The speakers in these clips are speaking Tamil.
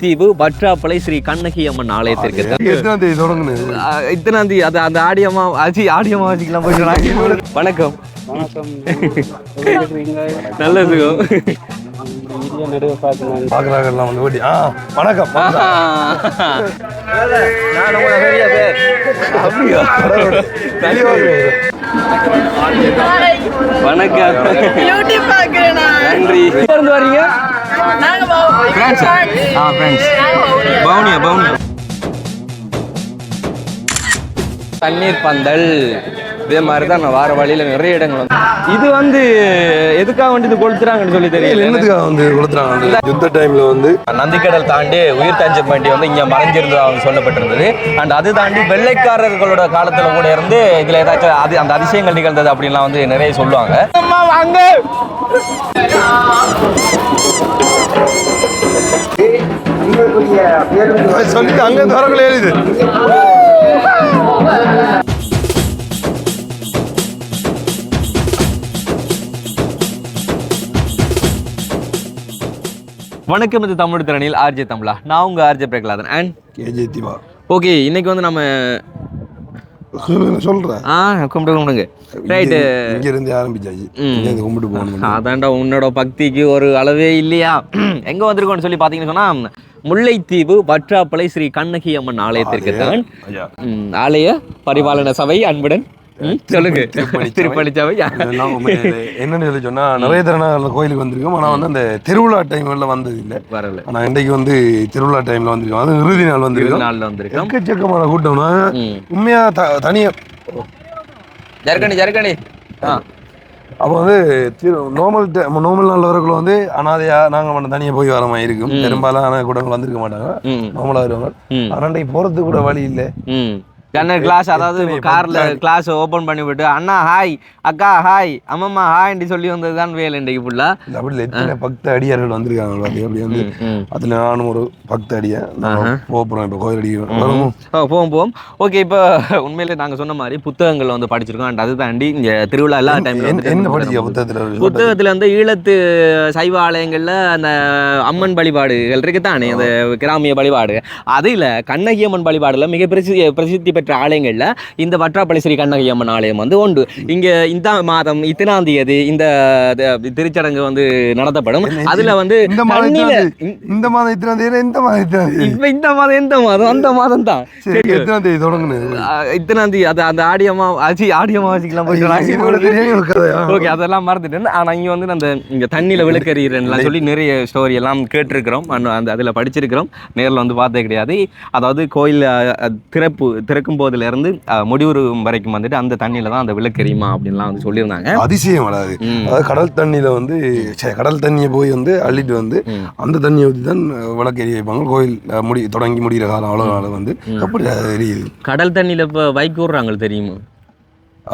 முல்லைத்தீவு வற்றாப்பளை ஸ்ரீ கண்ணகி அம்மன் ஆலயத்திற்கு இத்தனாம் தேதி அது அந்த ஆடியம்மா வச்சுக்கலாம் போயிட்டு. வணக்கம். நல்லது. வணக்கம். நன்றி. இருந்து வரீங்க? தண்ணீர் பந்தல் இதே மாதிரி தான் நான் வார வழியில நிறைய இடங்கள் வந்து இது வந்து எதுக்காக வந்து இது கொளுத்துறாங்கன்னு சொல்லி தெரியல. என்னதுக்காக வந்து கொளுத்துறாங்க? யுத்த டைம்ல வந்து நந்திக்கடல் தாண்டி உயிர் தஞ்சம் வேண்டி வந்து இங்க மறைஞ்சிருந்ததா வந்து சொல்லப்பட்டிருந்தது. அண்ட் அது தாண்டி வெள்ளைக்காரர்களோட காலத்துல கூட இருந்து இதுல ஏதாச்சும் அது அந்த அதிசயங்கள் நிகழ்ந்தது அப்படின்லாம் வந்து நிறைய சொல்லுவாங்க. சொல்லிட்டு அங்க தரக்குள்ள ஏறிது. வணக்கம், இது தமிழ் திறனில் ஆர்ஜே தமிழா. நான் உங்க RJ Prahaladan and KJ Diva. Okay, இன்னைக்கு வந்து நம்ம சொல்றேன் கும்பிடுங்க. ரைட்டு, இங்க இருந்து ஆரம்பிச்சாச்சு. கும்பிட்டு போகணும். அதான்டா உன்னோட பக்திக்கு ஒரு அளவே இல்லையா? எங்க வந்திருக்கோம்னு சொல்லி பாத்தீங்கன்னு சொன்னா முல்லைத்தீவு வற்றாப்பளை ஸ்ரீ கண்ணகி அம்மன் ஆலயத்திற்கு தான். ஆலய பரிபாலன சபை அன்புடன் சொல்லுங்க. திருப்பணிச்சாவை என்னன்னு சொல்லி சொன்னா நிறைய தடவை கோயிலுக்கு வந்திருக்கோம். ஆனா வந்து அந்த திருவிழா டைம்ல வந்தது இல்லை, வரல. ஆனா இன்றைக்கு வந்து திருவிழா டைம்ல வந்திருக்கோம். அது இறுதி நாள் வந்திருக்கோம். எக்கச்சக்கமான கூட்டம்னா உண்மையா தனியா ஜர்கணி அப்போ வந்து நார்மல் நாள் வரக்குள்ள வந்து அனாதையா நாங்க மட்டும் தனியா போய் வர மாதிரி இருக்கும். பெரும்பாலான கூட்டங்கள் வந்திருக்க மாட்டாங்க, நார்மலா வருவாங்க. ஆனா போறதுக்கு கூட வழி இல்லை. கிளாஸ், அதாவது கார்ல கிளாஸ் ஓபன் பண்ணி விட்டு அண்ணா ஹாய், அக்கா ஹாய், அம்மம்மா ஹாய்ன்னு சொல்லி வந்ததுதான் வேலை இன்றைக்கு ஃபுல்லா. அப்படி எத்தனை பக்த அடியார்கள் வந்திருக்காங்க. அப்படி வந்து அதுல நானும் ஒரு பக்த அடியா போறோம். இப்ப கோயில் அடி போவோம். ஓகே, இப்போ உண்மையிலே நாங்க சொன்ன மாதிரி புத்தகங்கள் வந்து படிச்சிருக்கோம். அண்ட் அது தாண்டி இங்க திருவிழா எல்லா டைம்ல என்ன படிச்சீங்க புத்தகத்துல வந்து ஈழத்து சைவ ஆலயங்கள்ல அந்த அம்மன் வழிபாடுகள் இருக்குதானே, அந்த கிராமிய வழிபாடு. அதுல கண்ணகி அம்மன் வழிபாடுல மிக பிரசித்தி பெற்ற ஆலயங்கள்ல இந்த வற்றாப்பளை ஸ்ரீ கண்ணகி அம்மன் ஆலயம் வந்து உண்டு. இங்க இந்த மாதம் இத்தனாம் தேதி இந்த திருச்சடங்கு வந்து நடத்தப்படும். அதுல வந்து இந்த மாதம் இத்தனாம் தேதி இந்த மாதம் எந்த மாதம் அந்த மாதம் தான் எத்தனாம் தேதி தொடங்குது. இத்தனாம் தேதி அது அந்த ஆடியமா வச்சுக்கலாம் போயிட்டு. ஓகே, அதெல்லாம் மறந்துட்டேன். ஆனா இங்க வந்து அந்த இங்க தண்ணியில விளக்கறியறேன்னு சொல்லி நிறைய ஸ்டோரி எல்லாம் கேட்டிருக்கிறோம். அந்த அதுல படிச்சிருக்கிறோம். நேரில் வந்து பார்த்தே கிடையாது. அதாவது கோயில் திறக்கும் போதுல இருந்து முடிவுறு வரைக்கும் வந்துட்டு அந்த தண்ணியில தான் அந்த விளக்கெரியுமா அப்படின்லாம் வந்து சொல்லியிருந்தாங்க. அதிசயம் அதாவது கடல் தண்ணியில வந்து கடல் தண்ணியை போய் வந்து அள்ளிட்டு வந்து அந்த தண்ணியை ஊற்றி தான் விளக்கெரிய வைப்பாங்க. கோயில் தொடங்கி முடிகிற காலம் அவ்வளோ வந்து அப்படி எரியுது. கடல் தண்ணியில இப்ப பைக் விடுறாங்க தெரியுமா?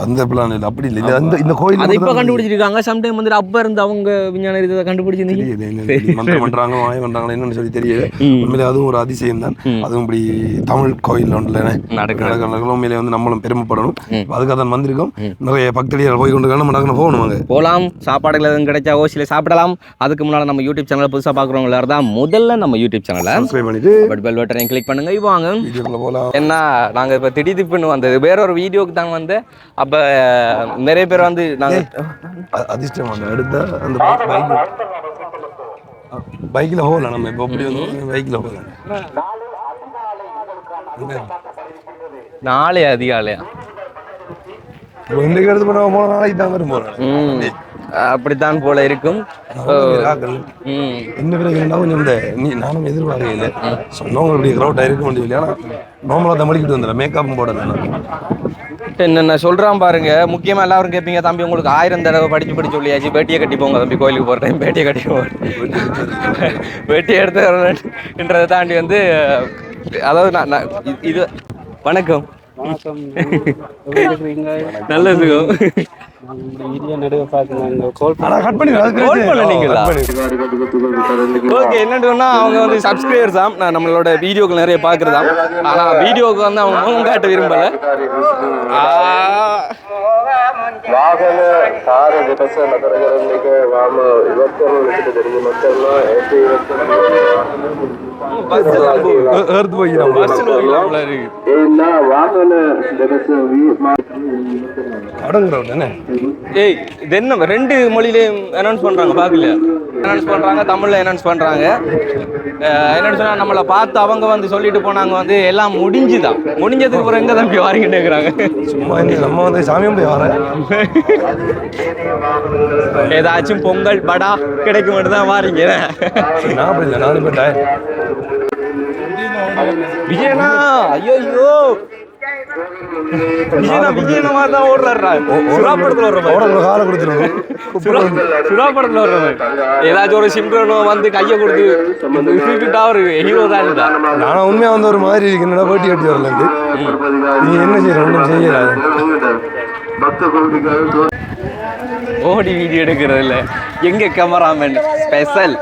அந்த பிளான் இல்லை, அப்படி இல்லை. அந்த இந்த கோயில் அதை இப்ப கண்டுபிடிச்சிருக்காங்க. சம்டைம் வந்து அப்ப இருந்து அவங்க விஞ்ஞான இதை கண்டுபிடிச்சிருந்தீங்க மந்திரம் பண்றாங்க, மாயம் பண்றாங்க என்னன்னு சொல்லி தெரியல. உண்மையிலே அதுவும் ஒரு அதிசயம் தான். அதுவும் இப்படி தமிழ் கோயில் ஒன்றுல நடக்கிற உண்மையிலே வந்து நம்மளும் பெருமைப்படணும். அதுக்காக தான் வந்திருக்கோம். நிறைய பக்தடியால் போய் கொண்டு நம்ம நடக்கணும் போகணும். போகலாம், சாப்பாடுகள் எதுவும் கிடைச்சா ஓசியில சாப்பிடலாம். அதுக்கு முன்னால நம்ம யூடியூப் சேனலை புதுசாக பார்க்குறவங்க எல்லாரும் தான் முதல்ல நம்ம யூடியூப் சேனலை சப்ஸ்கிரைப் பண்ணிட்டு பெல் பட்டனை கிளிக் பண்ணுங்க. வாங்க வீடியோக்குள்ள போகலாம். என்ன நாங்கள் இப்போ திடீர்னு வந்தது வேற ஒரு வீடியோக்கு தான் வந்து. அப்போ நிறைய பேர் வந்து நாங்கள் அதிர்ஷ்டம் வந்து எடுத்த அந்த பைக்கில் போகலாம். நம்ம இப்போ அப்படி வந்து பைக்கில் போகலாம். நாளே அதிகாலையா இன்றைக்கு எடுத்து போன நாளைக்கு தான் வரும் போகிறேன். அப்படித்தான் போல இருக்கும். என்ன பிரச்சனை கொஞ்சம் நானும் எதிர்பார்க்கல. சொன்னவங்க இப்படி க்ரௌட் இருக்க முடியல. ஆனால் நார்மலாக தான் மொழிக்கிட்டு வந்துடுறேன். மேக்கப்பும் போடல. என்னென்ன சொல்கிறான் பாருங்க. முக்கியமாக எல்லாரும் கேட்பீங்க, தம்பி உங்களுக்கு 1000 தடவை படிச்சு சொல்லியாச்சு, பேட்டியை கட்டி போங்க தம்பி, கோயிலுக்கு போகிற டைம் பேட்டியை கட்டி போங்க. பேட்டியை எடுத்துன்றதை தாண்டி வந்து அதாவது நான் இது வணக்கம். நல்லது. ஓகே, என்னன்னா அவங்க வந்து சப்ஸ்கிரைபர்ஸ் தான், நம்மளோட வீடியோக்கள் நிறைய பார்க்குறதாம். ஆனால் வீடியோவுக்கு வந்து அவங்க முகம் காட்ட விரும்பலை. ವಾಹನ ಕಾರ ದಿವಸ ನಗರಗಳಿಗೆ ವಾಮ ಇವತ್ತನ್ನು ವಿಷಯ தெரியும் மக்கள்லாம் வாகன ஏய் இது என்ன ரெண்டு மொழியிலையும் அனௌன்ஸ் பண்றாங்க, பாக்கலையா? அனௌன்ஸ் பண்றாங்க, தமிழ்ல அனௌன்ஸ் பண்றாங்க. என்னன்னு சொன்னா நம்மளை பார்த்து அவங்க வந்து சொல்லிட்டு போனாங்க வந்து எல்லாம் முடிஞ்சுதான், முடிஞ்சதுக்கு அப்புறம் எங்க தம்பி வாரிக்கிட்டே இருக்கிறாங்க. சும்மா நம்ம வந்து சாமியும் போய் வர ஏதாச்சும் பொங்கல் படா கிடைக்கும் மட்டும் தான் வாரிங்க. நான் அப்படி இல்லை, நானும் போயிட்டேன். விஜயனா ஐயோ விஜயனா மாதிரி தான் ஓடுறாரு. சுறாப்படத்துல ஓடுற காலை கொடுத்துருவோம். சுறாப்படத்துல ஓடுறவன் ஏதாச்சும் ஒரு சிம்ரனோ வந்து கையை கொடுத்து ஒரு ஹீரோ தான். நானும் உண்மையா வந்து ஒரு மாதிரி இருக்கு, என்னடா போட்டி கட்டி வரலன்ட்டு. நீ என்ன செய்யற? ஒன்றும் செய்யறாது. ஓடி வீடியோ எடுக்கிறது இல்லை, எங்க கேமராமேன் ஸ்பெஷல்.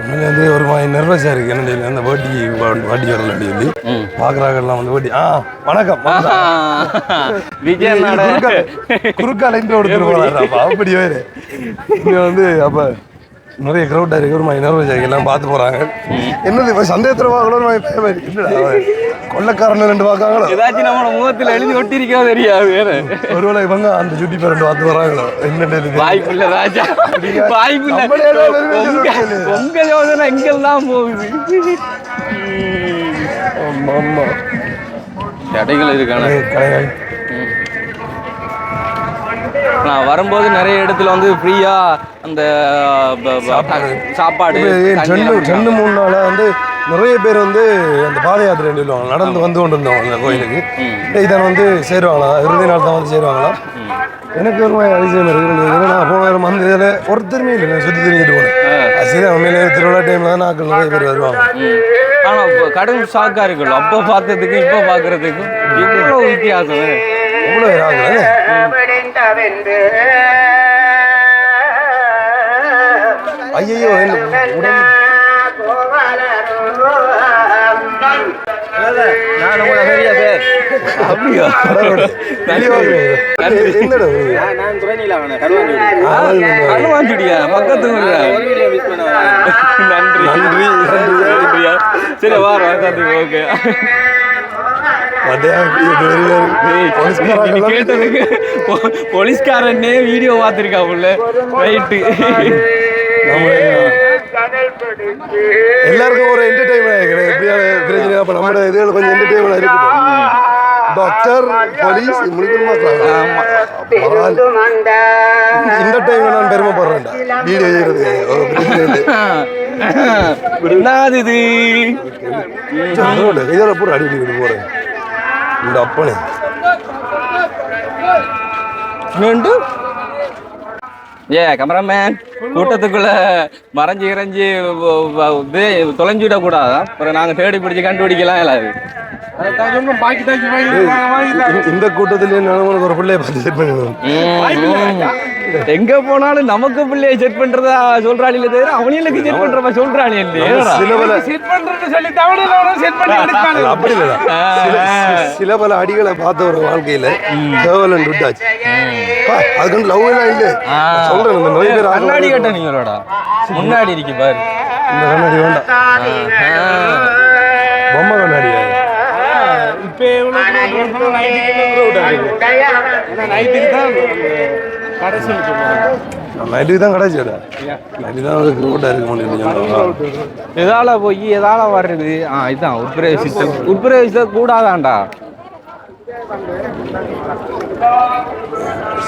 உண்மையில வந்து ஒரு மாதிரி நர்வஸா இருக்கு. என்ன அந்த வாட்டி வரல சொல்லி பாக்குறாங்கலாம் வந்து வாட்டி. வணக்கம் விஜய் குறுக்கால இன்ட்ரோ எடுத்துட்டு அப்படி வேறு வந்து அப்ப நிறைய க்ரௌட் இருக்கு. ஒரு மாதிரி நர்வஸா இருக்கு, எல்லாம் பார்த்து போறாங்க. என்னது இப்ப சந்தேகத்துல வாங்கணும், கொள்ளக்காரன் ரெண்டு பார்க்காங்களோ, ஏதாச்சும் நம்ம முகத்துல எழுதி ஒட்டிருக்கா தெரியாது. ஒருவேளை இவங்க அந்த சுட்டி பேர் ரெண்டு பார்த்து வராங்களோ. என்ன வாய்ப்பில்லை ராஜா, வாய்ப்பில்லை. உங்க யோசனை எங்கெல்லாம் போகுது. ஆமா கடைகள் இருக்கான கடைகள். நான் வரும்போது நிறைய இடத்துல வந்து ஃப்ரீயா அந்த சாப்பாடு 2-3 நாளா வந்து நிறைய பேர் வந்து அந்த பாத யாத்திரை சொல்லுவாங்க, நடந்து வந்து கொண்டு இருந்தவங்க அந்த கோயிலுக்கு. இதான் வந்து சேருவாங்களா, இறுதி நாள் தான் வந்து சேருவாங்களா. எனக்கு ஒரு மாதிரி அதிசயம் இருக்கு. நான் போன வாரம் வந்து இதில் ஒருத்தருமே இல்லை, நான் சுற்றி தெரிஞ்சுட்டு போனேன். சரி, உண்மையிலே திருவிழா டைம்ல தான் நாட்கள் நிறைய பேர் வருவாங்க. ஆனால் இப்போ கடும் ஷாக்காக இருக்குல்ல, அப்போ பார்த்ததுக்கும் இப்போ பார்க்குறதுக்கும் எவ்வளோ வித்தியாசம். எவ்வளோ பேர் ஆகுது. ஐயோ பக்கத்து நன்றி. சரி வாரம் ஓகே. போலீஸ்காரனே வீடியோ பார்த்துருக்காப்புல. ரைட்டு, எல்லாருக்கும் ஒரு என்டர்டைன்மெண்ட் எப்படியான பிரச்சனை. அப்ப நம்ம இதுல கொஞ்சம் என்டர்டைன்மெண்ட் இருக்கு. டாக்டர் போலீஸ் இந்த டைம்ல நான் பெருமைப்படுறேன் வீடியோ செய்யறது. இதோட பூரா அடி அடி போறேன் இந்த அப்பனே. கேமராமேன் கூட்டத்துக்குள்ள மறைஞ்சு இறைஞ்சி தொலைஞ்சு விட கூடாதா? அப்புறம் நாங்க தேடி பிடிச்சி கண்டுபிடிக்கலாம். எல்லாரு இந்த கூட்டத்திலே நான் ஒரு பிள்ளைய பார்த்து செட் பண்ணுவேன். எங்க போனாலும் நமக்கு பிள்ளைய செட் பண்றதா சொல்றாள் இல்ல, தவிர அவங்களுக்கு செட் பண்றப்ப சொல்றாள் இல்லையா? அப்படி இல்ல, சில பல அடிகளை பார்த்த ஒரு வாழ்க்கையில தேவலன் விட்டாச்சு. அதுக்கு லவ் எல்லாம் இல்ல சொல்றேன். இந்த நோய் பேர் கண்ணாடி கட்ட நீங்களோட முன்னாடி இருக்கு பாரு. இந்த கண்ணாடி வேண்டாம், பொம்மை கண்ணாடி. எதால போய் எதால வர்றது? இதுதான் உட்பிரவேசித்த கூடாதாண்டா.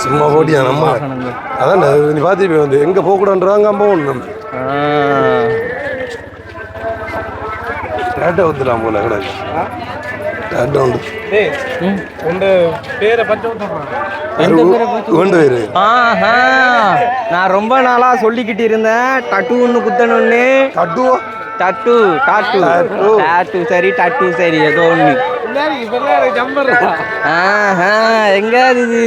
சும்மா போட்டியா நம்ம அதான் நீ பார்த்து வந்து எங்க போக கூடாதுன்றாங்க. அம்மா ஒண்ணு வந்துடலாம் போல கிடையாது. நான் ரொம்ப நாளா சொல்லிக்கிட்டு இருந்தேன் டட்டு ஒண்ணு குத்தணும்னு. டட்டு சரி, டட்டு சரி, ஏதோ ஒண்ணு. எங்க இது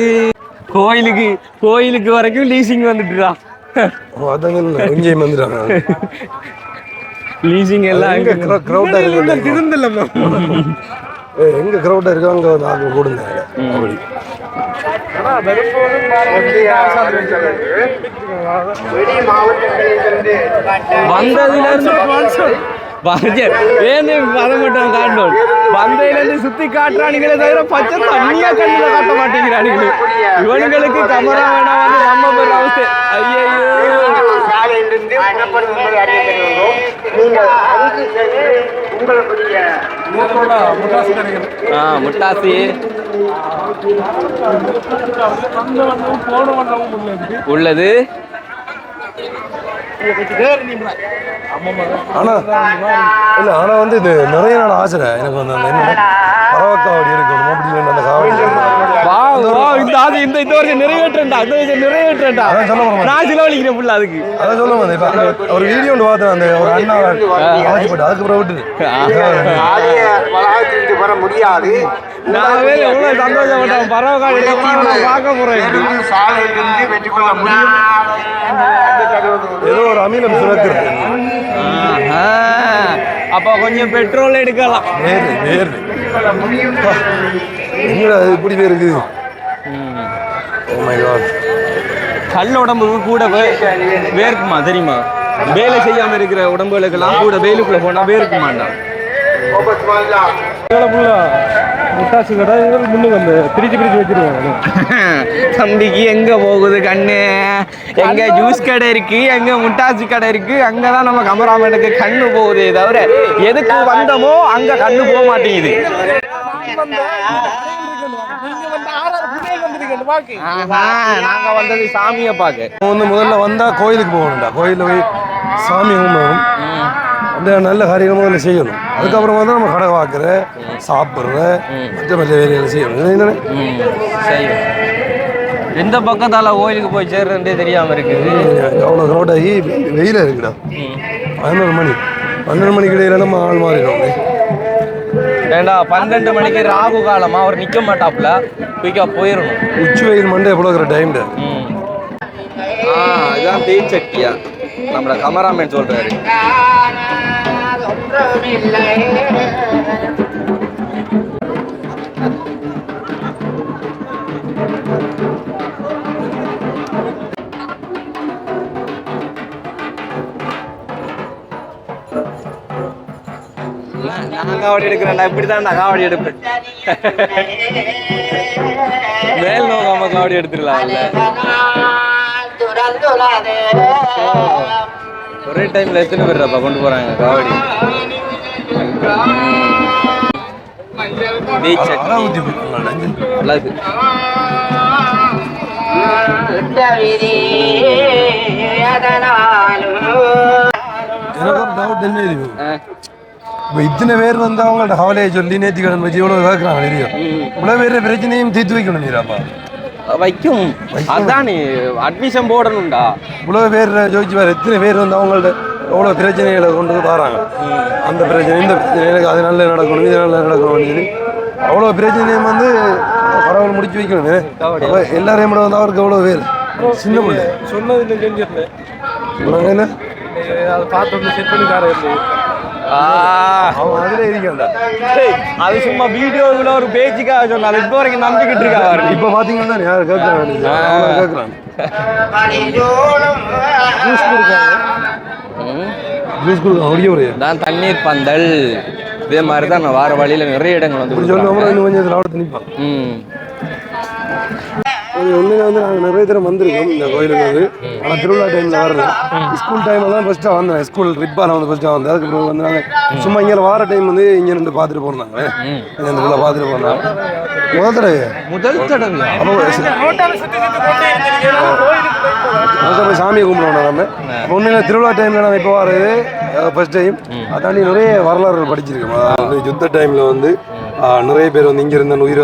கோயிலுக்கு வரைக்கும் லீசிங் வந்துட்டுடா. அதாங்க இங்கேயும் வந்துட்டாங்க. லீசிங் எல்லாம் எங்க கிரௌடா இருக்கு எங்க கிரௌடா இருக்கு அங்க நாங்க கொடுங்க அப்படி. வந்ததுலேருந்து சுத்தி காட்டுறானுங்களே தவிர பச்சை தண்ணியா கண்ணுல காட்ட மாட்டேங்கிறானுங்களே. இவனுங்களுக்கு கேமரா வேணா வந்து நம்ம பேர் அவஸ்தை. ஐயோ முட்டாசி உள்ளது. ஆனா வந்து இது நிறைய நாள் ஆசை எனக்கு வந்து அந்த என்ன பறவைக்காவடி இருக்கணும் அப்படி அந்த காவடி இந்த வருஷம் நிறைவேற்றா நான் செலவழிக்கிறேன் புள்ள அதுக்கு. அதான் சொல்ல வந்தேன். இப்ப ஒரு வீடியோ ஒன்று பார்த்தேன் அந்த ஒரு அண்ணா போட்டு அதுக்கப்புறம் விட்டுது வர முடியாது. நான் எவ்வளவு சந்தோஷப்பட்டேன் பறவைக்காவடி பார்க்க போறேன். சாலையிலிருந்து வெற்றி கொள்ள முடியும். ஏதோ ஒரு அமீனம் சுரக்கிறது. அப்ப கொஞ்சம் பெட்ரோல் எடுக்கலாம். இப்படி பேர் இருக்குது. கல் உடம்புக்கு கூட வேர்க்குமா தெரியுமா? வேலை செய்யாம இருக்கிற உடம்புகளுக்கெல்லாம் கூட வேலுக்குள்ள போனா வேர்க்குமாண்டா. முட்டாசி கடை முன்னுக்கு வந்து பிரிச்சு வச்சிருவாங்க. தம்பிக்கு எங்க போகுது கண்ணு? எங்க ஜூஸ் கடை இருக்கு, எங்க முட்டாசி கடை இருக்கு, அங்கதான் நம்ம கமராமேனுக்கு கண்ணு போகுதே தவிர எதுக்கு வந்தோமோ அங்க கண்ணு போக மாட்டேங்குது. நாங்க வந்தது சாமியை பார்க்க. முதல்ல வந்தா கோயிலுக்கு போகணும்டா. கோயில போய் சாமி கும்பிடணும். அந்த நல்ல காரியங்கள் முதல்ல செய்யணும். அதுக்கப்புறமா தான் நம்ம கடை வாக்குற சாப்பிட்ற மற்ற வேலைகளை செய்யணும். எந்த பக்கத்தால கோயிலுக்கு போய் சேர்றே தெரியாம இருக்குது. அவ்வளோ ரோடாகி வெயில இருக்குடா. 11 மணிக்கு இடையில நம்ம ஆள் மாறிடும். ஏண்டா 12 மணிக்கு ராகு காலமா அவர் நிக்க மாட்டாப்ல, குயிக்கா போயிடணும். உச்சி வெயில் மண்டே எவ்வளோ டைம்டா. இதுதான் தேய்ச்சட்டியா நம்மளோட கமராமேன் சொல்றாரு. நான் காவடி எடுக்கிறேன்டா, இப்படிதான் நான் காவடி எடுப்பேன். மேல் நோக்காம காவடி எடுத்துடலாம்ல. ஒரே டைம்ல எத்தனை பேர்ப்பா கொண்டு போறாங்க காவடி? இத்தனை பேர் வந்து அவங்கள்ட்ட கவலையை சொல்லி நேர்த்தி கடன் வச்சு எவ்வளவு கேட்கறாங்க இல்லையோ, இவ்வளவு பேர் பிரச்சனையும் தீர்த்து வைக்கணும். நீராப்பா வைக்கும், அதான் அட்மிஷன் போடணும்டா. இவ்வளவு பேர் ஜோதிச்சு வேறு எத்தனை பேர் வந்து அவங்கள்ட்ட எவ்வளோ பிரச்சனைகளை கொண்டு வந்து தராங்க. அந்த பிரச்சனை இந்த பிரச்சனை எனக்கு அது நல்லா நடக்கணும், இது நல்லா நடக்கணும்னு சொல்லி அவ்வளோ பிரச்சனையும் வந்து பரவாயில்ல முடிச்சு வைக்கணும். எல்லாரையும் கூட வந்து அவருக்கு எவ்வளோ பேர் சின்ன பிள்ளை சொன்னது இல்லை செஞ்சிருந்தேன். என்ன அதை பார்த்து செட் பண்ணி தர அதுல இருக்கா. அது சும்மா வீடியோவில் ஒரு பேச்சுக்காக சொன்னாலும் இப்போ வரைக்கும் நம்பிக்கிட்டு இருக்காரு. இப்போ பார்த்தீங்கன்னா யார் கேட்குறாங்க தான் தண்ணீர் பந்தல் இதே மாதிரி தான் நான் வார வழியில நிறைய இடங்கள் வந்து உண்மையில வந்து நாங்கள் நிறைய தடவை வந்திருக்கோம் இந்த கோயிலுக்கு வந்து. ஆனால் திருவிழா டைமில் வரல, ஸ்கூல் டைமில் தான் ஃபஸ்ட்டாக வந்தேன். ஸ்கூல் ட்ரிப்பாக நான் வந்து ஃபஸ்ட்டாக வந்தேன். அதுக்கப்புறம் வந்து நாங்கள் சும்மா இங்கே வார டைம் வந்து இங்கே இருந்து பார்த்துட்டு போனாங்க. இந்த திருவிழா பார்த்துட்டு போனாங்க. முதல் தடவை போய் சாமியை கும்பிடுவோம் நம்ம. உண்மையில திருவிழா டைமில் நாங்கள் இப்போ வர்றது ஃபர்ஸ்ட் டைம். அதாண்டி நிறைய வரலாறுகள் படிச்சிருக்கோம். அதாவது யுத்த டைமில் வந்து நிறைய பேர் வந்து இங்கிருந்த உயிர்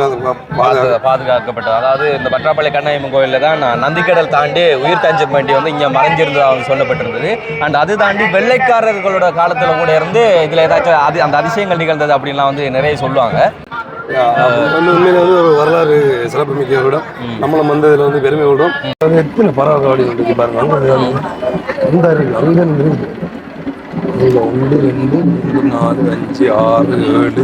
பாதுகாக்கப்பட்டது. அதாவது இந்த பற்றாப்பள்ளி கண்ணாயம்மன் கோயிலில் தான் நந்திக்கடல் தாண்டி உயிர் தஞ்சம் வேண்டி வந்து இங்கே மறைஞ்சிருந்ததாக சொல்லப்பட்டிருந்தது. அண்ட் அது தாண்டி வெள்ளைக்காரர்களோட காலத்தில் கூட இருந்து இதில் ஏதாச்சும் அந்த அதிசயங்கள் நிகழ்ந்தது அப்படின்லாம் வந்து நிறைய சொல்லுவாங்க. உண்மையில வந்து ஒரு வரலாறு சிறப்பு மிக்க விடம். நம்மளும் வந்து இதில் வந்து பெருமை விடும். அது எத்தனை பறவை இருக்கு பாருங்க. அங்கே இருக்கு, அங்கே இருக்கு. 1 2 3 4 5 6 7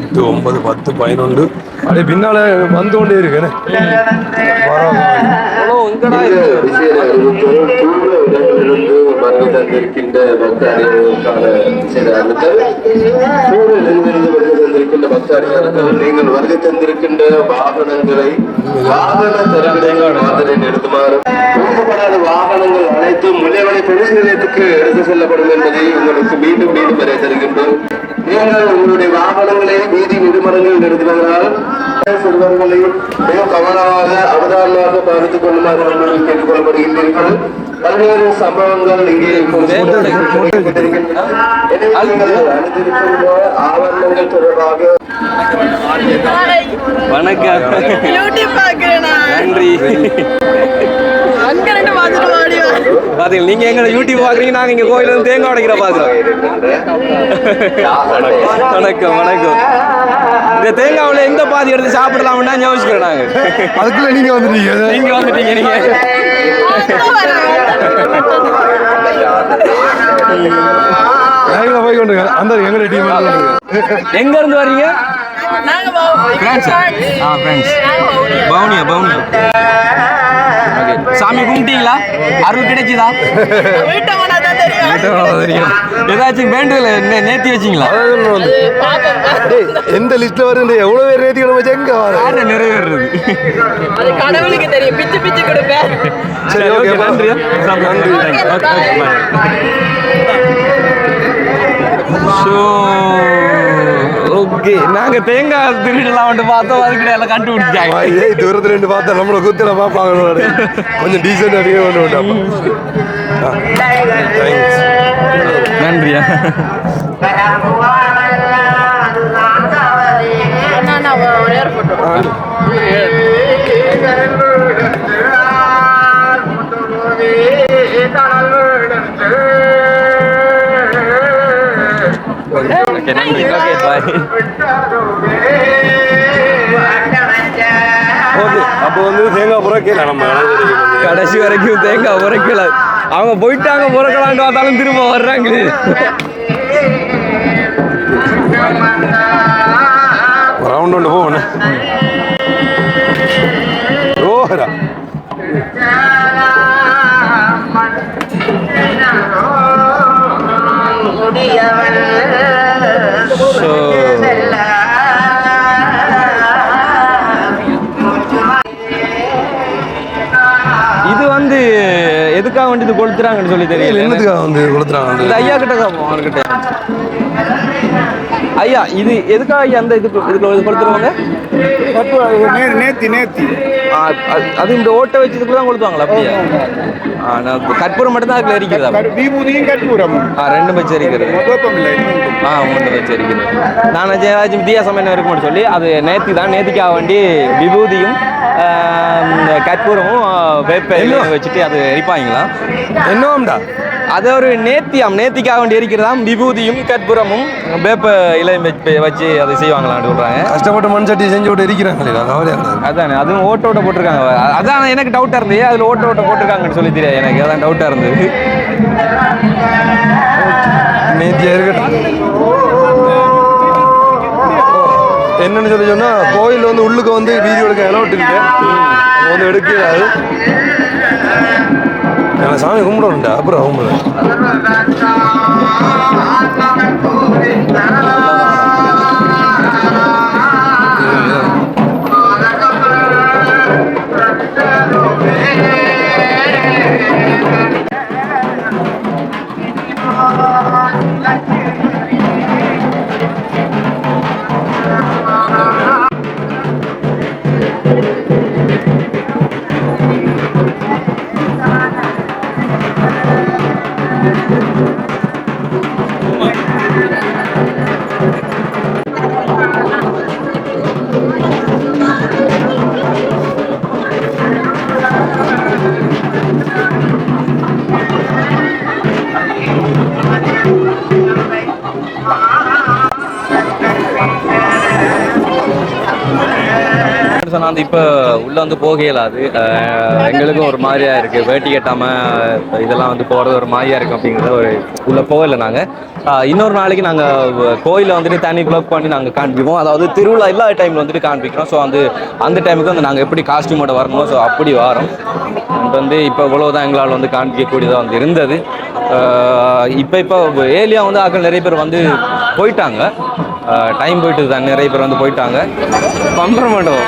8 9 10 11 அப்படியே பின்னால வந்து கொண்டே இருக்கு. நீங்கள் வருகை தந்திருக்கின்ற வாகனங்களை வாகனங்கள் அனைத்தும் முல்லைவளை பொலிஸ் நிலையத்துக்கு எடுத்து செல்லப்படும் என்பதை உங்களுக்கு மீண்டும் மீண்டும் வரை தருகின்றோம். நீங்கள் உங்களுடைய வாகனங்களை வீதி விடுமரங்கள் நிறுத்தினால் சிறுவர்களை மிக கவனமாக அவதானமாக பார்த்துக் கொள்ளுமாறு உங்களுக்கு கேட்டுக்கொள்ளப்படுகின்றீர்கள். பல்வேறு சம்பவங்கள் இங்கே ஆவணங்கள் தொடர்பாக வணக்கம். நன்றி. பாத்தீங்க நீங்க எங்க யூடியூப் பாக்குறீங்க, நாங்க இங்க கோயில இருந்து தேங்காய் உடைக்கிற பாக்குறோம். வணக்கம் வணக்கம். இந்த தேங்காவுல எந்த பாதி எடுத்து சாப்பிடலாம்னா யோசிக்கிறோம் நாங்க. அதுக்குள்ள நீங்க வந்துட்டீங்க. நீங்க போய் கொண்டு அந்த எங்க டீம் எங்க இருந்து வர்றீங்க? பவுனியா. சாமி கும்பிட்டீங்களா? அருள் கிடைச்சுதா? ஏதாச்சும் வேண்டுதல நேர்த்தி வச்சீங்களா? எந்த லிஸ்ட்ல வருது? எவ்வளவு பேர் நேர்த்தி வச்சு எங்க வர நிறைவேறது கடவுளுக்கு தெரியும். பிச்சு பிச்சு கொடுப்பேன். சரி, ஓகே, நன்றி. ஓகே, நாங்க தேங்காய் திருடலாம் வந்து பார்த்தோம், அதுக்கு எல்லாம் கண்டுபிடிச்சாங்க. தூரத்துல ரெண்டு பார்த்தா நம்மள குத்துல பாப்பாங்க. கொஞ்சம் டீசென்ட் அப்படியே ஒன்று. நன்றியா. அப்போ வந்து தேங்காய் புறக்கல, நம்ம கடைசி வரைக்கும் தேங்காய் புறக்கல. அவங்க போயிட்டாங்க, புறக்கலான்னு பார்த்தாலும் திரும்ப வர்றாங்களே. ரவுண்ட் ஒன்று போகணும். ரோஹரா இது வந்து எதுக்காக வந்து இது கொளுத்துறாங்கன்னு சொல்லி தெரியல. என்னதுக்காக வந்து கொளுத்துறாங்க? இந்த ஐயா கிட்ட அவர்கிட்ட ஐயா இது எதுக்காக ஐயா அந்த இது கொளுத்துருவாங்க? நேத்தி அது இந்த ஓட்டை வச்சதுக்குள்ள தான் கொளுத்துவாங்களா? அப்படியா? கற்பூரம் மட்டும் தான் அதுல எரிக்கிறதா? விபூதியும் கற்பூரம் ரெண்டும் வச்சு எரிக்கிறது. ஒன்று வச்சு எரிக்கிறது. நான் ஏதாச்சும் வித்தியாசம் என்ன இருக்கும்னு சொல்லி அது நேத்தி தான். நேத்திக்காக வேண்டி விபூதியும் கற்பூரமும் வேப்ப வச்சுட்டு அது எரிப்பாங்களா? என்னோம்டா அது ஒரு நேத்திக்காக வேண்டி எரிக்கிறதாம். விபூதியும் கற்பூரமும் வேப்ப இலையும் வச்சு அதை செய்வாங்களான்னு சொல்றாங்க. கஷ்டப்பட்டு மண் சட்டி செஞ்சு விட்டு எரிக்கிறாங்களே, அதானே. அதுவும் ஓட்ட போட்டிருக்காங்க. அதான் எனக்கு டவுட்டா இருந்தது. அதுல ஓட்ட போட்டிருக்காங்கன்னு சொல்லி தெரியாது எனக்கு. அதான் டவுட்டா இருந்தது. நேத்தியா இருக்கட்டும். என்னன்னு சொல்லி சொன்னா, கோயில் வந்து உள்ளுக்கு வந்து வீடியோ எடுக்க அலோட் இருக்கு, வந்து எடுக்கிறாரு. சாமி கும்பிடுறா அப்புறம் கும்பிடுறேன். என்னன்னு சொன்னா இப்போ உள்ள வந்து போக இயலாது. எங்களுக்கும் ஒரு மாதிரியா இருக்கு, வேட்டி கட்டாம இதெல்லாம் வந்து போறது ஒரு மாதிரியா இருக்கும் அப்படிங்கிறத ஒரு உள்ள போகல நாங்க. இன்னொரு நாளைக்கு நாங்க கோயில வந்துட்டு தனி ப்ளாக் பண்ணி நாங்க காண்பிப்போம். அதாவது திருவிழா இல்லாத டைம்ல வந்துட்டு காண்பிக்கிறோம். ஸோ அந்த டைமுக்கு வந்து நாங்க எப்படி காஸ்டியூமோட வரணும், ஸோ அப்படி வரோம். வந்து இப்போ இவ்வளவுதான் எங்களால் வந்து காண்பிக்கக்கூடியதாக வந்து இருந்தது. இப்போ ஏலியா வந்து ஆக்கள் நிறைய பேர் வந்து போயிட்டாங்க. டைம் போயிட்டு தான் நிறைய பேர் வந்து போயிட்டாங்க. பம்பர மாட்டோம்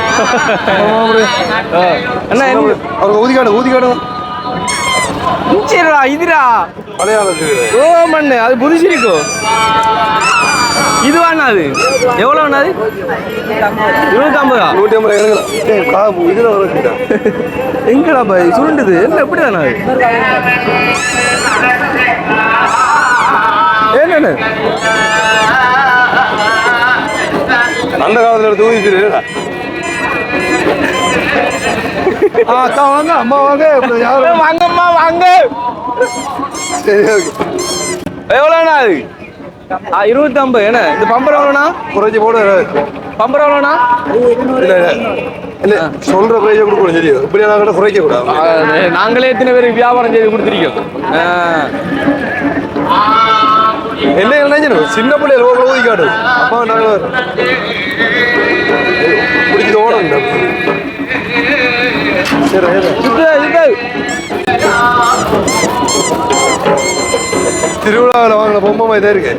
என்ன ஊதிக்காடு சரிடா இதுடா ஓ மண்ணு அது புதுசிருக்கும். இதுவாண்ணா அது எவ்வளோண்ணா அது 250 எங்கடா பாய் சுருண்டுது என்ன எப்படி தானே என்னன்னு அந்த காலத்துல எடுத்து ஊதிட்டு அக்கா வாங்க அம்மா வாங்க வாங்கம்மா வாங்க. சரி ஓகே எவ்வளோண்ணா அது 250 என்ன இந்த பம்பர் எவ்வளோண்ணா குறைச்சி போடு பம்பர் எவ்வளோண்ணா இல்ல சொல்ற பிரைஸை கொடுக்கணும். சரி இப்படி நான் குறைக்க கூடாது. நாங்களே எத்தனை பேருக்கு வியாபாரம் செய்து கொடுத்துருக்கோம். என்ன நினைக்கணும் சின்ன பிள்ளைகள் ஊதிக்காடு அப்பா நாங்கள் பிடிச்சி ஓடணும். திருவிழாவில் வாங்கின பொம்மை மாதிரி இருக்கு.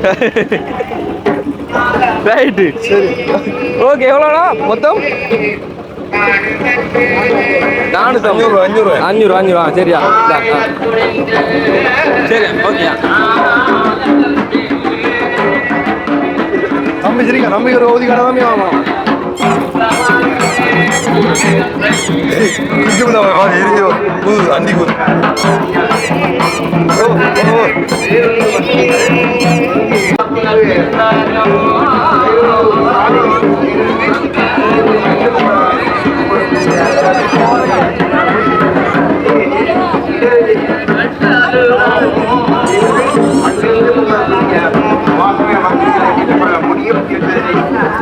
ரைட்டு சரி ஓகே. எவ்வளோண்ணா மொத்தம் 500 சரியா சரி ஓகே. நம்பி சரிங்க நம்பிக்கை ஒரு ஊதிக்காட தான் வாங்கணும். அண்டி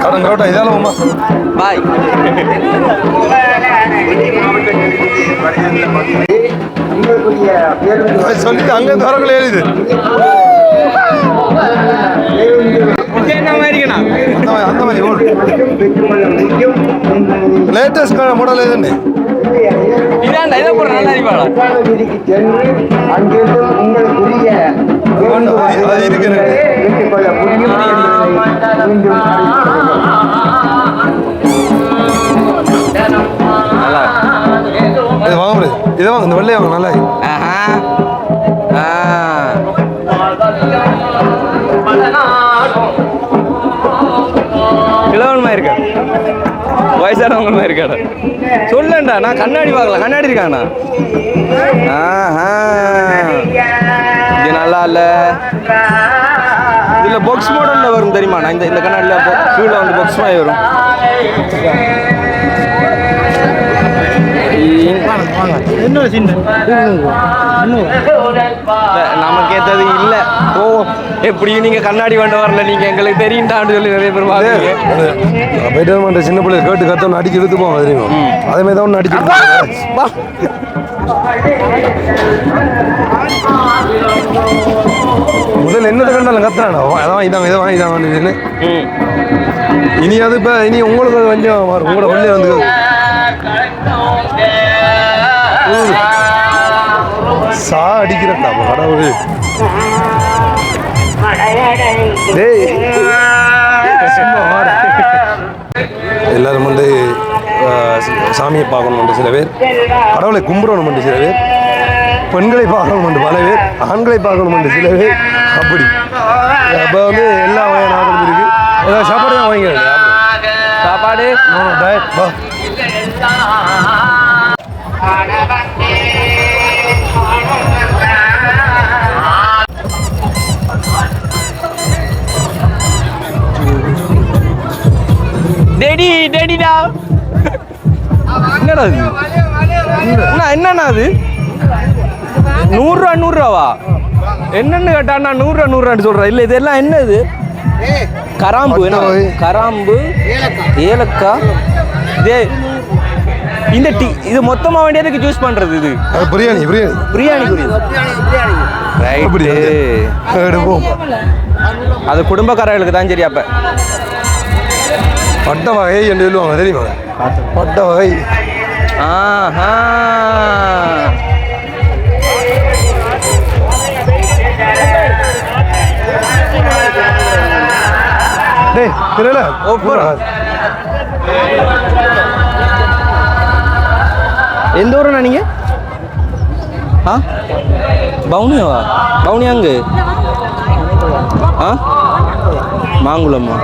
கடன் கரோட்டா இதால பாய் சொல்லிட்டு அங்க தரங்கள் ஏறிது அந்த மாதிரி லேட்டஸ்ட் மாடல் எதுன்னு இதாண்டா இதை போடுற நல்லா அறிவாளா அது இருக்கு இது வாங்க முடியாது. இதை வாங்க இந்த வெள்ளையை வாங்க நல்லா கிழவன்மா இருக்கா வயசானவங்களுமா இருக்காடா சொல்லண்டா. நான் கண்ணாடி பார்க்கலாம் கண்ணாடி இருக்காண்ணா. இது நல்லா இல்ல. இதுல பாக்ஸ் மாடல்ல வரும் தெரியுமா? நான் இந்த கண்ணாடியில கீழே வந்து பாக்ஸ் மாதிரி வரும். நமக்கு ஏத்தது இல்ல. ஓ எப்படியும் நீங்க கண்ணாடி வேண்ட வரல, நீங்க எங்களுக்கு தெரியும்டான்னு சொல்லி நிறைய பேர் போயிட்டு சின்ன பிள்ளை கேட்டு கத்தவன் அடிக்க எடுத்து போவோம் தெரியுமா? அதே மாதிரி தான் ஒன்று அடிச்சு முதல்ல என்னது கண்டாலும் கத்துறானோ அதான் இதான் இதை வாங்கி தான் இனி அது இப்போ இனி உங்களுக்கு அது கொஞ்சம் உங்களோட பள்ளி வந்து சா அடிக்கிறா கடவுள். எல்லாரும் வந்து சாமியை பார்க்கணும் சில பேர், கடவுளை கும்பிடணும் சில பேர், பெண்களை பார்க்கணும் பல பேர், ஆண்களை பார்க்கணும் சில பேர். அப்படி அப்போ வந்து எல்லா வகையான ஆட்களும் இருக்கு. ஏதாவது சாப்பாடு தான் வாங்கிக்கிறேன். சாப்பாடு டயட் வா டேடி டேடிடா. என்னடா அது? என்னண்ணா அது? 100 ரூபா 100 ரூபாவா? என்னன்னு கேட்டாண்ணா 100 ரூபா 100 ரூபான்னு சொல்கிறேன். இல்லை இதெல்லாம் என்ன இது? கராம்பு என்ன? கராம்பு ஏலக்காய். இதே இந்த டீ இது மொத்தமா வேண்டியதுக்கு சூஸ் பண்றது இது அது பிரியாணி பிரியாணி ரைட்டு எடுப்போம். அது குடும்பக்காரர்களுக்கு தான் சரி. அப்ப பட்ட வகை என்று சொல்லுவாங்க தெரியுமா? பட்ட வகை. ஆஹா டேய் தெரியல. எந்த ஊருண்ணா நீங்க? ஆ பவுனியாவா? பவுனியாங்கு ஆ மாங்குளம்மா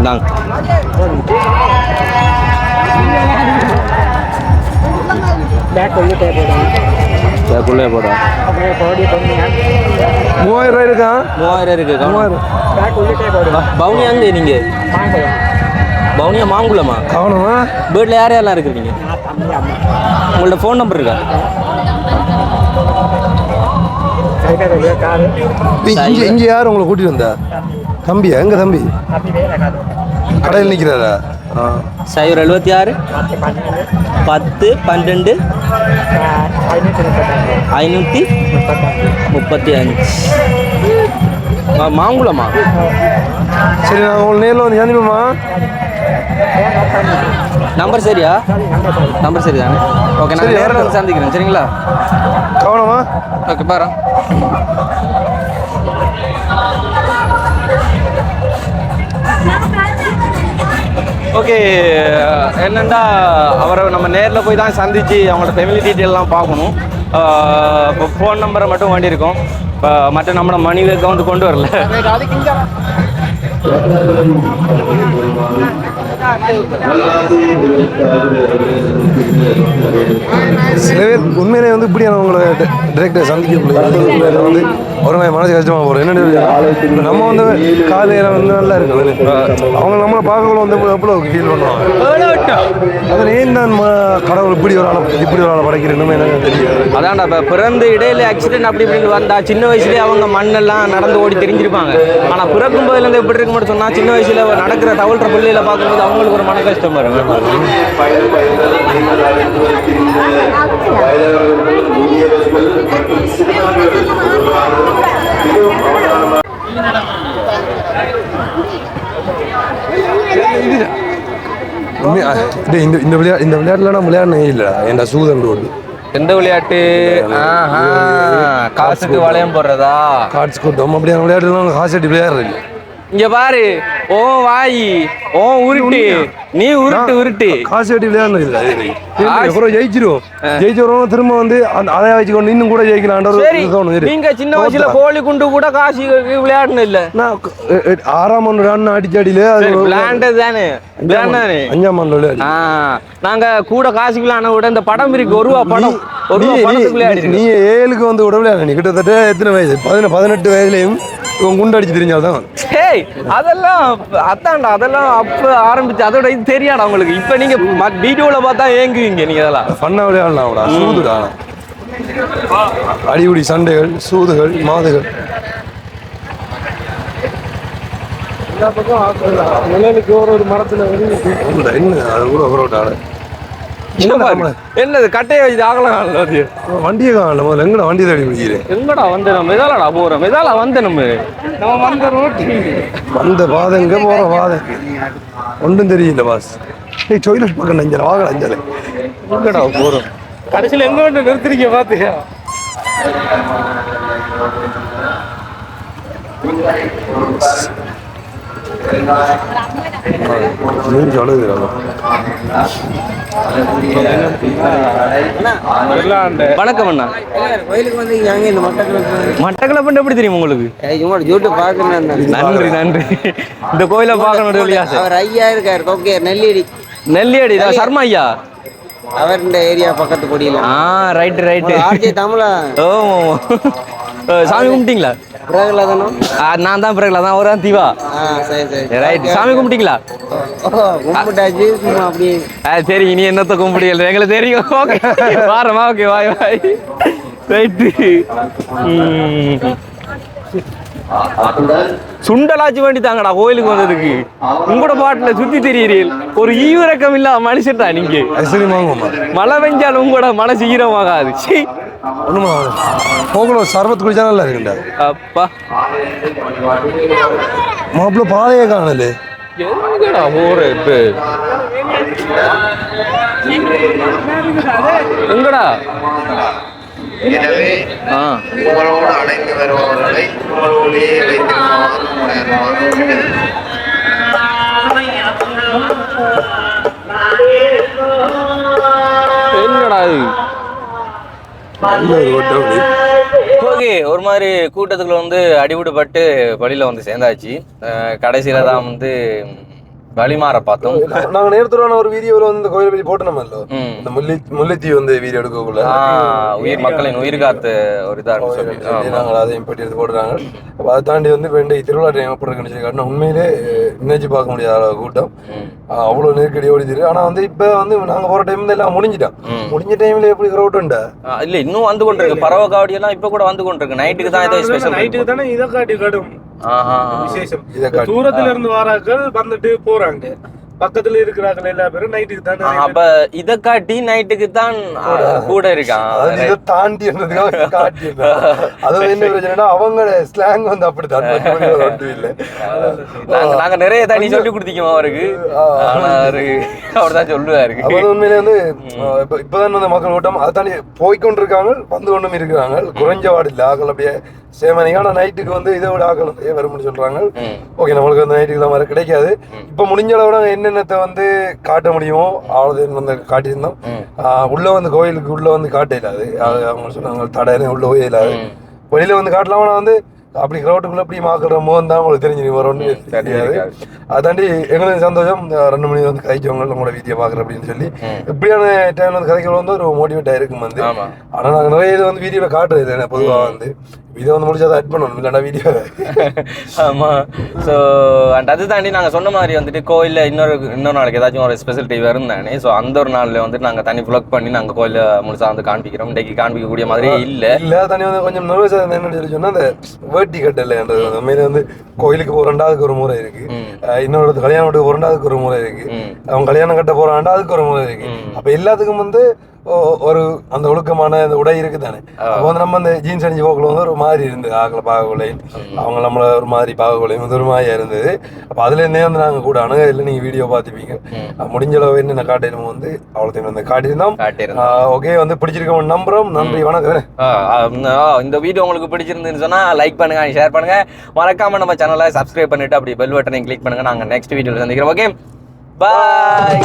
தாங்க. பேக்குள்ளே போடா. 3000 இருக்கா? 3000 இருக்கு. 3000 பவுனியாங்க நீங்க? பவுனியா மாங்குளமா? கவனமா. வீட்டில் யார் யாரெல்லாம் இருக்கிறீங்க? உங்களோட ஃபோன் நம்பர் இருக்கா? இங்க யார் உங்களை கூட்டிட்டு வந்தா? தம்பியா? எங்க தம்பி? கடையில் நிற்கிறாரா? 076 10 12 535 மாங்குளமா? சரி, நான் உங்களை நேரில் வந்து சந்திப்போமா? நம்பர் சரியா? நம்பர் சரி தானே? ஓகே, நான் நேரில் வந்து சந்திக்கிறேன். சரிங்களா? கவனமா. ஓகே பாரு. ஓகே, என்னென்னா அவரை நம்ம நேரில் போய் தான் சந்தித்து அவங்களோட ஃபேமிலி டீட்டெயிலெலாம் பார்க்கணும். இப்போ ஃபோன் நம்பரை மட்டும் வேண்டியிருக்கோம். இப்போ மற்ற நம்மளோட மணி அக்கௌண்ட் கொண்டு வரல. சில பேர் உண்மையிலே வந்து இப்படியான உங்களை டிரெக்டாக சந்திக்க வந்து ஒரு மாதிரி மனசு கஷ்டமாக போகிறோம். என்னென்ன நம்ம வந்து காலையில் வந்து நல்லா இருக்கும். அவங்க நம்மளை பார்க்கக்குள்ள வந்து எவ்வளோ ஃபீல் பண்ணுவாங்க. அதில் ஏன் தான் கடவுள் இப்படி ஒரு ஆளை படைக்கிறேன்னு எனக்கு தெரியாது. அதான்டா இப்போ பிறந்த இடையில ஆக்சிடென்ட் அப்படி இப்படி வந்தா சின்ன வயசுலேயே அவங்க மண்ணெல்லாம் நடந்து ஓடி தெரிஞ்சிருப்பாங்க. ஆனால் பிறக்கும் போதுலேருந்து எப்படி இருக்க மட்டும் சொன்னால் சின்ன வயசில் நடக்கிற தவழ்கிற பிள்ளையில பார்க்கும்போது அவங்களுக்கு ஒரு மன கஷ்டம் வரும். இந்த விளையாட்டுல நான் விளையாடனே இல்லை. என் சூதன் ரோடு. எந்த விளையாட்டு? காசுக்கு வளையம் போடுறதா? கார்ட்ஸ் கொடுத்தோம். அப்படியான விளையாட்டுலாம் காசு கட்டி விளையாடுறது இல்லை. இங்க பாரு, ஓ வாய், ஓ உருட்டு, நீ உருட்டு காசு கட்டி விளையாடுறது இல்லை. அப்புறம் ஜெயிச்சிரும். ஜெயிச்சவரும் திரும்ப வந்து அதை வச்சுக்கொண்டு இன்னும் கூட ஜெயிக்கலாம். நீங்க சின்ன வயசுல கோழி குண்டு கூட காசு விளையாடணும் இல்ல? 6ஆம் ஆண்டு அடிச்சடியில தானே 5ஆம் ஆண்டு விளையாடு. நாங்க கூட காசுக்கு விளையாட விட இந்த படம் இருக்கு, ஒரு ரூபா படம், ஒரு ரூபா படத்துக்கு விளையாடு. நீ 7க்கு வந்து விட விளையாடு. நீ கிட்டத்தட்ட எத்தனை வயசு? 18 வயதுலயும் குண்டு அடிச்சு தெரிஞ்சால்தான். அதெல்லாம் அத்தாண்டா, அதெல்லாம் அப்ப ஆரம்பிச்சு அதோட இது தெரியாடா உங்களுக்கு. இப்ப நீங்க வீடியோல பார்த்தா ஏங்குவீங்க. நீங்க அதெல்லாம் பண்ண விளையாடலாம். சூதுடா, அடிவுடி சண்டைகள், சூதுகள், மாதுகள். எல்லா பக்கம் நிழலுக்கு ஒரு மரத்துல என்ன அது கூட அவரோட என்னது கட்டையை வச்சு ஆகலாம். வண்டியை காணல. முதல்ல எங்கடா வண்டி தேடி பிடிக்கிறேன்? எங்கடா வந்து நம்ம எதாலடா போறோம்? எதால வந்து நம்ம வந்த ரோட்டு வந்த பாதை எங்க போற பாதை ஒன்றும் தெரியல பாஸ். டொய்லெட் பக்கம் அஞ்சல வாங்கல. அஞ்சல எங்கடா போறோம்? கடைசியில் எங்க வந்து நிறுத்திருக்க பாத்தியா? வணக்கம் அண்ணா. கோயிலுக்கு வந்து இந்த மட்டக்களப்பு எப்படி தெரியும் உங்களுக்கு? யூடியூப் பார்க்கணும். நன்றி நன்றி. இந்த கோயிலை பார்க்கணும். அவர் ஐயா இருக்காரு, ஓகே. நெல்லியடி சர்மா ஐயா. அவர் இந்த ஏரியா பக்கத்து கொடியில. Right right. தமிழா? ஓ, சாமி கும்பிட்டீங்களா? நான் தான் பிரகலாதான். ஒரு தீவா. ரைட். சாமி கும்பிட்டீங்களா? கும்பிட்டாச்சு. அப்படி சரி, இனி என்னத்த கும்பிடியல எங்களுக்கு தெரியும். ஓகே வாரமா? ஓகே வாய் வாய். ரைட்டு. சுண்டலாச்சு வேண்டி தாங்கடா கோயிலுக்கு வந்ததுக்கு உங்களோட பாட்டுல சுத்தி தெரியுறீர்கள் ஒரு ஈவிரக்கம் இல்லாம மனுஷன்டா நீங்க ஐஸ்கிரீம் வாங்குவோமா மழை பெஞ்சாலும் உங்களோட மனசு ஈரமாகாது சீ. ஒண்ணுமா போகணும் சர்பத் குடிச்சா நல்லா இருக்குண்டா அப்பா மாப்பிள்ள பாலையே காணலே எங்கடா போற இப்ப எங்கடா எனவே உங்களோடு அழைத்து வருபவர்களை உங்களோடே என்னடா இது ஓகே ஒரு மாதிரி கூட்டத்துக்குள்ள வந்து அடிபடுபட்டு வழியில வந்து சேர்ந்தாச்சு கடைசியில தான் வந்து வழிமாற பார்த்தோம். நாங்க நேரத்துறான ஒரு வீடியோல வந்து இந்த கோயிலை பத்தி போட்டோம்ல இந்த முல்லைத்தீவு வந்து வீடியோ எடுக்கக்குள்ள உயிர் மக்களின் உயிர் காத்து ஒரு இதா சொல்லி நாங்க அதையும் பற்றி எடுத்து போடுறாங்க. அதை தாண்டி வந்து வேண்டிய திருவிழா டைம் எப்படி இருக்குன்னு காட்டினா உண்மையிலே நினைச்சு பார்க்க முடியாத கூட்டம் அவ்வளவு நெருக்கடி ஓடிது. ஆனா வந்து இப்ப வந்து நாங்க போற டைம் எல்லாம் முடிஞ்சிட்டோம். முடிஞ்ச டைம்ல எப்படி கிரௌட் உண்டா இல்ல இன்னும் வந்து கொண்டிருக்கு பறவை காவடி எல்லாம் இப்ப கூட வந்து கொண்டிருக்கு. நைட்டுக்கு தான் ஏதோ ஸ்பெஷல் நைட்டுக்கு தானே இதை காட்டி கடும் விசேஷம். தூரத்துல இருந்து வாராக்கள் வந்துட்டு போறாங்க, பக்கத்துல இருக்கிறார்கள் எல்லா பேரும் நைட்டுக்கு தான். அப்ப இத காட்டி நைட்டுக்கு தான் கூட இருக்கான். இதை தாண்டி காட்டி அது என்ன பிரச்சனைனா அவங்க ஸ்லாங் வந்து அப்படித்தான் இல்ல. நாங்க நிறைய தண்ணி சொல்லி கொடுத்தீங்க அவருக்கு, அப்படிதான் சொல்லுவாரு. உண்மையிலே வந்து இப்பதான் வந்து மக்கள் கூட்டம் அதை தாண்டி போய்கொண்டிருக்காங்க, வந்து கொண்டும் இருக்கிறாங்க. குறைஞ்ச வார்டு இல்ல ஆக்கள் அப்படியே சேமனிங்க. ஆனா நைட்டுக்கு வந்து இதை விட ஆக்கள் வரும்னு சொல்றாங்க. ஓகே நம்மளுக்கு வந்து நைட்டுக்கு தான் வர கிடைக்காது. இப்ப முடிஞ்ச அளவு என்னென்னத்தை வந்து காட்ட முடியுமோ அவ்வளவு வந்து காட்டியிருந்தோம். உள்ள வந்து கோயிலுக்கு உள்ள வந்து காட்ட இல்லாது, அவங்க சொன்னாங்க தடையில உள்ள போய் இல்லாது, வெளியில வந்து காட்டலாம். ஆனா வந்து அப்படி கிரௌட்டுக்குள்ள அப்படி மாக்குற மோகம் தான் உங்களுக்கு தெரிஞ்சு வரும்னு தெரியாது. அதாண்டி எங்களுக்கு சந்தோஷம் 2 மணி வந்து கதைச்சவங்க உங்களோட வீடியோ பாக்குற அப்படின்னு சொல்லி இப்படியான டைம்ல வந்து கதைகள் வந்து ஒரு மோட்டிவேட் ஆயிருக்கும் வந்து. ஆனா நாங்க நிறைய இது வந்து வீடியோல காட்டுறது இல்லை பொதுவா வந்து இதை வந்து முடிச்சா ஆட் பண்ணணும் இல்லைன்னா வீடியோ. ஆமா. ஸோ அண்ட் அது தாண்டி நாங்கள் சொன்ன மாதிரி வந்துட்டு கோயிலில் இன்னொரு நாளைக்கு ஏதாச்சும் ஒரு ஸ்பெஷல் டிவி வருந்தானே. ஸோ அந்த ஒரு நாளில் வந்துட்டு நாங்கள் தனி ப்ளக் பண்ணி நாங்கள் கோயிலில் முழுசாக வந்து காண்பிக்கிறோம். இன்றைக்கு காண்பிக்கக்கூடிய மாதிரி இல்லை தனி வந்து கொஞ்சம் நர்வஸாக இருந்தது. என்னன்னு சொல்லி சொன்னால் அந்த வேட்டி கட்டலைன்றது உண்மையில வந்து கோயிலுக்கு போகிற 2வது ஒரு முறை இருக்கு, இன்னொரு கல்யாணம் வீட்டுக்கு போகிற 2வது ஒரு முறை இருக்கு, அவங்க கல்யாணம் கட்ட போகிறாண்டா அதுக்கு ஒரு முறை இருக்கு. அப்போ எல்லாத்துக்கும் வந்து ஒரு அந்த ஒழுக்கமான அந்த உடை இருக்கு தானே. அப்போ வந்து நம்ம அந்த ஜீன்ஸ் அணிஞ்சு போக்குள்ள வந்து ஒரு மாதிரி இருந்தது ஆக்களை பார்க்கக்குள்ளையும் அவங்க நம்மள ஒரு மாதிரி பார்க்கக்குள்ளையும் வந்து ஒரு மாதிரியா இருந்தது. அப்போ அதுல இருந்தே வந்து நாங்க கூட அணுக இல்லை, நீங்க வீடியோ பார்த்துப்பீங்க. முடிஞ்ச அளவு என்னென்ன காட்டிலும் வந்து அவ்வளோத்தையும் வந்து காட்டியிருந்தோம். ஓகே வந்து பிடிச்சிருக்கோம் நம்புறோம். நன்றி வணக்கம். இந்த வீடியோ உங்களுக்கு பிடிச்சிருந்துன்னு சொன்னா லைக் பண்ணுங்க, ஷேர் பண்ணுங்க, மறக்காம நம்ம சேனலை சப்ஸ்கிரைப் பண்ணிட்டு அப்படி பெல் பட்டனை கிளிக் பண்ணுங்க. நாங்க நெக்ஸ்ட் வீடியோல சந்திக்கிறோம். Okay bye.